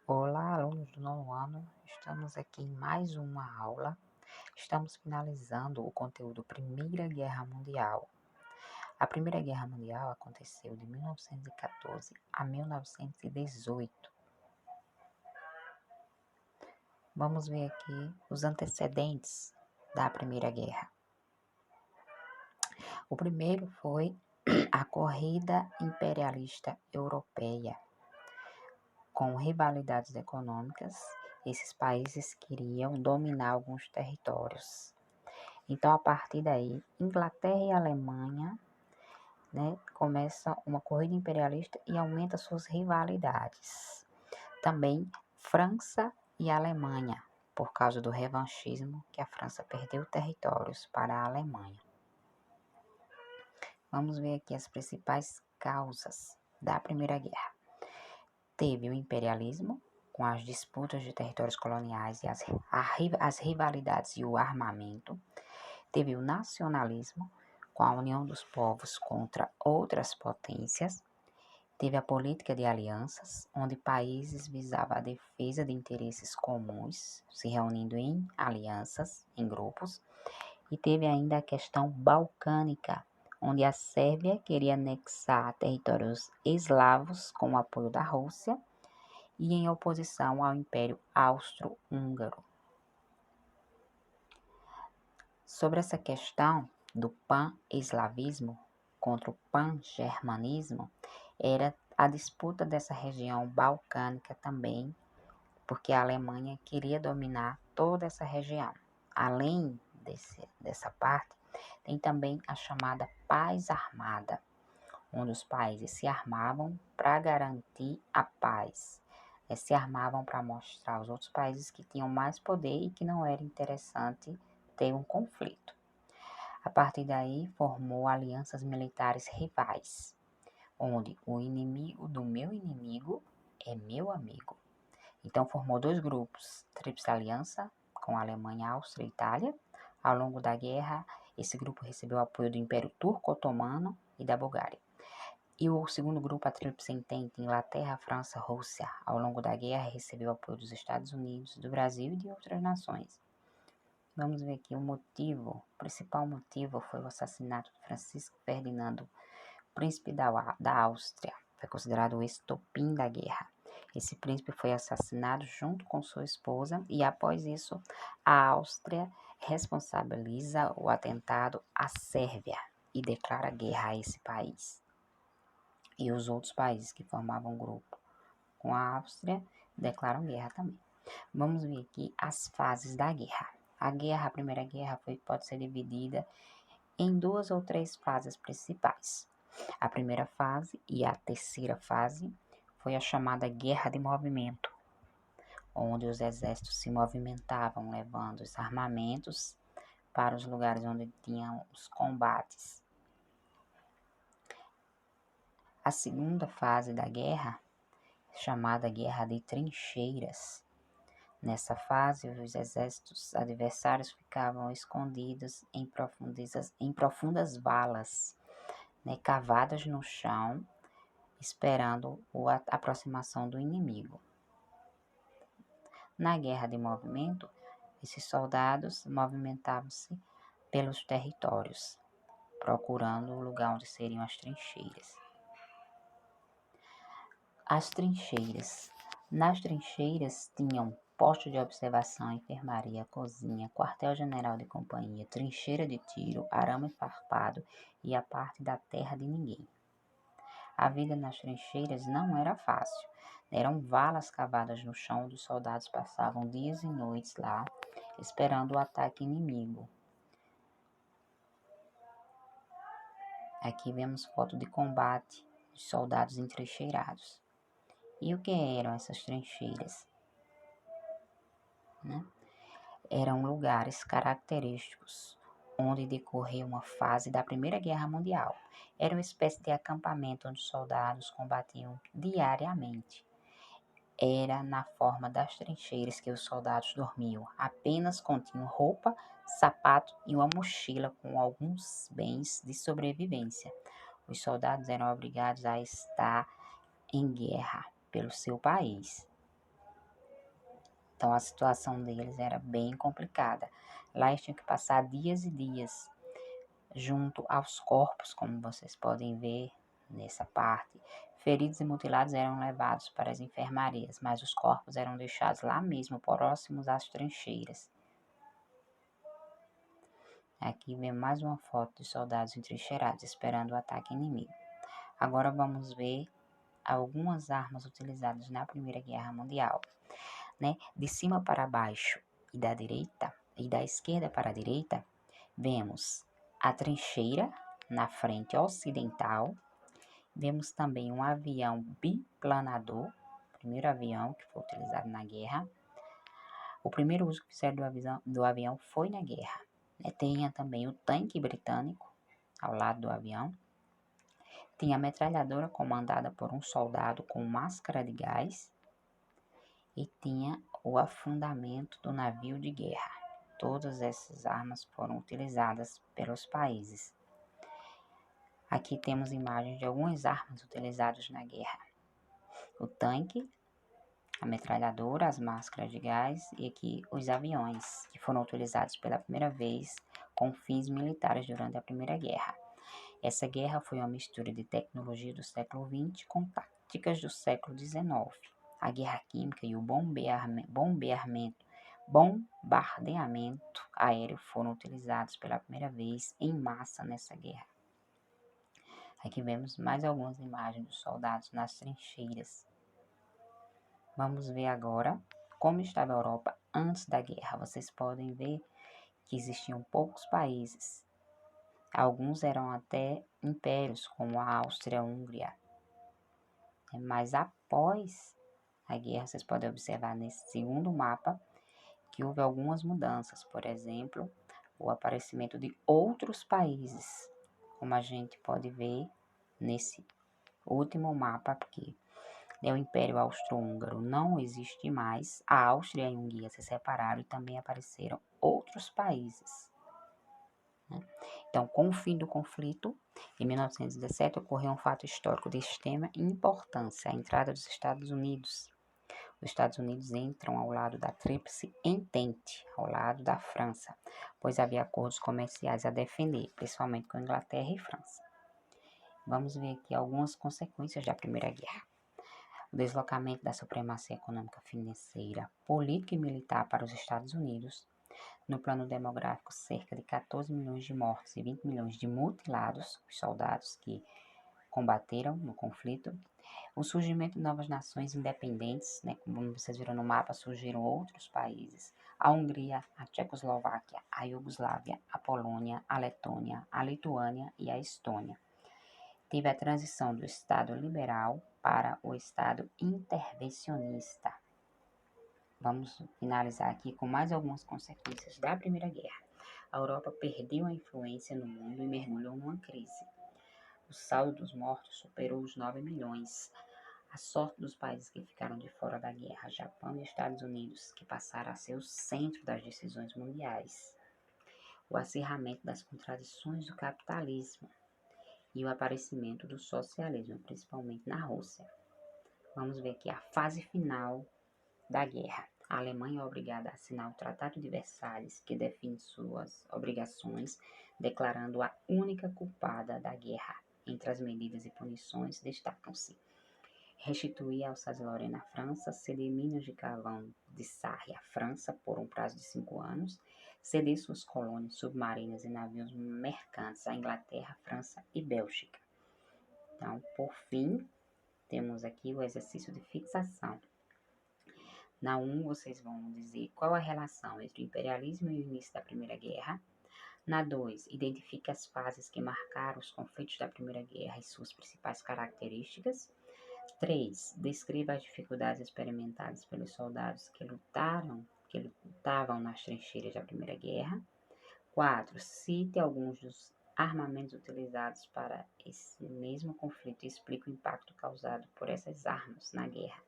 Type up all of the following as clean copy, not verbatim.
Olá, alunos do nono ano, estamos aqui em mais uma aula. Estamos finalizando o conteúdo Primeira Guerra Mundial. A Primeira Guerra Mundial aconteceu de 1914 a 1918. Vamos ver aqui os antecedentes da Primeira Guerra. O primeiro foi a corrida imperialista europeia. Com rivalidades econômicas, esses países queriam dominar alguns territórios. Então, a partir daí, Inglaterra e Alemanha, começa uma corrida imperialista e aumenta suas rivalidades. Também França e Alemanha, por causa do revanchismo, que a França perdeu territórios para a Alemanha. Vamos ver aqui as principais causas da Primeira Guerra. Teve o imperialismo, com as disputas de territórios coloniais e as rivalidades e o armamento. Teve o nacionalismo, com a união dos povos contra outras potências. Teve a política de alianças, onde países visavam a defesa de interesses comuns, se reunindo em alianças, em grupos. E teve ainda a questão balcânica, onde a Sérvia queria anexar territórios eslavos com o apoio da Rússia e em oposição ao Império Austro-Húngaro. Sobre essa questão do pan-eslavismo contra o pan-germanismo, era a disputa dessa região balcânica também, porque a Alemanha queria dominar toda essa região. Além dessa parte, tem também a chamada paz armada, onde os países se armavam para garantir a paz. Se armavam para mostrar aos outros países que tinham mais poder e que não era interessante ter um conflito. A partir daí, formou alianças militares rivais, onde o inimigo do meu inimigo é meu amigo. Então, formou dois grupos, Tríplice Aliança, com a Alemanha, Áustria e Itália. Ao longo da guerra, esse grupo recebeu apoio do Império Turco-Otomano e da Bulgária. E o segundo grupo, a Tríplice Entente, Inglaterra, França, Rússia, ao longo da guerra recebeu apoio dos Estados Unidos, do Brasil e de outras nações. Vamos ver aqui o principal motivo foi o assassinato de Francisco Ferdinando, príncipe da Áustria. Foi considerado o estopim da guerra. Esse príncipe foi assassinado junto com sua esposa e após isso a Áustria responsabiliza o atentado à Sérvia e declara guerra a esse país. E os outros países que formavam grupo com a Áustria declaram guerra também. Vamos ver aqui as fases da guerra. A Primeira Guerra pode ser dividida em 2 ou 3 fases principais. A primeira fase e a terceira fase foi a chamada Guerra de Movimento, onde os exércitos se movimentavam levando os armamentos para os lugares onde tinham os combates. A segunda fase da guerra, chamada Guerra de Trincheiras. Nessa fase, os exércitos adversários ficavam escondidos em profundas valas, cavadas no chão, esperando a aproximação do inimigo. Na guerra de movimento, esses soldados movimentavam-se pelos territórios, procurando o lugar onde seriam as trincheiras. As trincheiras. Nas trincheiras tinham posto de observação, enfermaria, cozinha, quartel-general de companhia, trincheira de tiro, arame farpado e a parte da terra de ninguém. A vida nas trincheiras não era fácil. Eram valas cavadas no chão onde os soldados passavam dias e noites lá, esperando o ataque inimigo. Aqui vemos foto de combate de soldados entrincheirados. E o que eram essas trincheiras? Eram lugares característicos onde decorreu uma fase da Primeira Guerra Mundial. Era uma espécie de acampamento onde os soldados combatiam diariamente. Era na forma das trincheiras que os soldados dormiam. Apenas continham roupa, sapato e uma mochila com alguns bens de sobrevivência. Os soldados eram obrigados a estar em guerra pelo seu país. Então a situação deles era bem complicada. Lá eles tinham que passar dias e dias junto aos corpos, como vocês podem ver nessa parte. Feridos e mutilados eram levados para as enfermarias, mas os corpos eram deixados lá mesmo, próximos às trincheiras. Aqui vem mais uma foto de soldados entrincheirados, esperando o ataque inimigo. Agora vamos ver algumas armas utilizadas na Primeira Guerra Mundial, né? De cima para baixo e da direita e da esquerda para a direita, vemos a trincheira na frente ocidental. Vemos também um avião biplanador, primeiro avião que foi utilizado na guerra. O primeiro uso que fizeram do avião foi na guerra. Tinha também o tanque britânico ao lado do avião. Tinha a metralhadora comandada por um soldado com máscara de gás. E tinha o afundamento do navio de guerra. Todas essas armas foram utilizadas pelos países. Aqui temos imagens de algumas armas utilizadas na guerra. O tanque, a metralhadora, as máscaras de gás e aqui os aviões, que foram utilizados pela primeira vez com fins militares durante a Primeira Guerra. Essa guerra foi uma mistura de tecnologia do século XX com táticas do século XIX. A guerra química e o bombardeamento aéreo foram utilizados pela primeira vez em massa nessa guerra. Aqui vemos mais algumas imagens dos soldados nas trincheiras. Vamos ver agora como estava a Europa antes da guerra. Vocês podem ver que existiam poucos países. Alguns eram até impérios, como a Áustria-Hungria. Mas após a guerra, vocês podem observar nesse segundo mapa que houve algumas mudanças. Por exemplo, o aparecimento de outros países, como a gente pode ver nesse último mapa aqui. O Império Austro-Húngaro não existe mais, a Áustria e a Hungria se separaram e também apareceram outros países. Então, com o fim do conflito, em 1917, ocorreu um fato histórico de extrema importância, a entrada dos Estados Unidos. Os Estados Unidos entram ao lado da Tríplice Entente, ao lado da França, pois havia acordos comerciais a defender, principalmente com a Inglaterra e França. Vamos ver aqui algumas consequências da Primeira Guerra. O deslocamento da supremacia econômica, financeira, política e militar para os Estados Unidos. No plano demográfico, cerca de 14 milhões de mortos e 20 milhões de mutilados, os soldados que combateram no conflito. O surgimento de novas nações independentes, como vocês viram no mapa, surgiram outros países. A Hungria, a Tchecoslováquia, a Iugoslávia, a Polônia, a Letônia, a Lituânia e a Estônia. Teve a transição do Estado liberal para o Estado intervencionista. Vamos finalizar aqui com mais algumas consequências da Primeira Guerra. A Europa perdeu a influência no mundo e mergulhou numa crise. O saldo dos mortos superou os 9 milhões. A sorte dos países que ficaram de fora da guerra, Japão e Estados Unidos, que passaram a ser o centro das decisões mundiais. O acirramento das contradições do capitalismo e o aparecimento do socialismo, principalmente na Rússia. Vamos ver aqui a fase final da guerra. A Alemanha é obrigada a assinar o Tratado de Versalhes, que define suas obrigações, declarando a única culpada da guerra. Entre as medidas e punições destacam-se: restituir Alsácia-Lorena à França, ceder minas de carvão de Sarre à França por um prazo de 5 anos, ceder suas colônias submarinas e navios mercantes à Inglaterra, França e Bélgica. Então, por fim, temos aqui o exercício de fixação. Na 1, vocês vão dizer qual a relação entre o imperialismo e o início da Primeira Guerra. Na 2, identifique as fases que marcaram os conflitos da Primeira Guerra e suas principais características. 3, descreva as dificuldades experimentadas pelos soldados que lutavam nas trincheiras da Primeira Guerra. 4, cite alguns dos armamentos utilizados para esse mesmo conflito e explique o impacto causado por essas armas na guerra.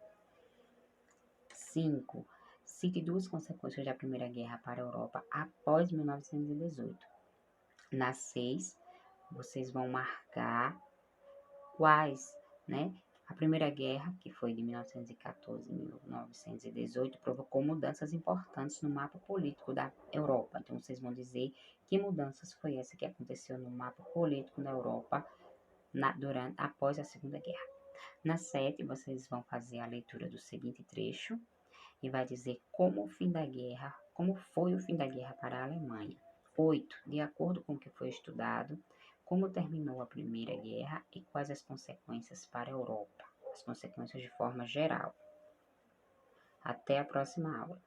5. Cite 2 consequências da Primeira Guerra para a Europa após 1918. Na 6, vocês vão marcar quais, a Primeira Guerra, que foi de 1914 a 1918 provocou mudanças importantes no mapa político da Europa. Então, vocês vão dizer que mudanças foi essa que aconteceu no mapa político da Europa após a Segunda Guerra. Na 7, vocês vão fazer a leitura do seguinte trecho e vai dizer como foi o fim da guerra para a Alemanha. 8, de acordo com o que foi estudado, como terminou a Primeira Guerra e quais as consequências para a Europa. As consequências de forma geral. Até a próxima aula.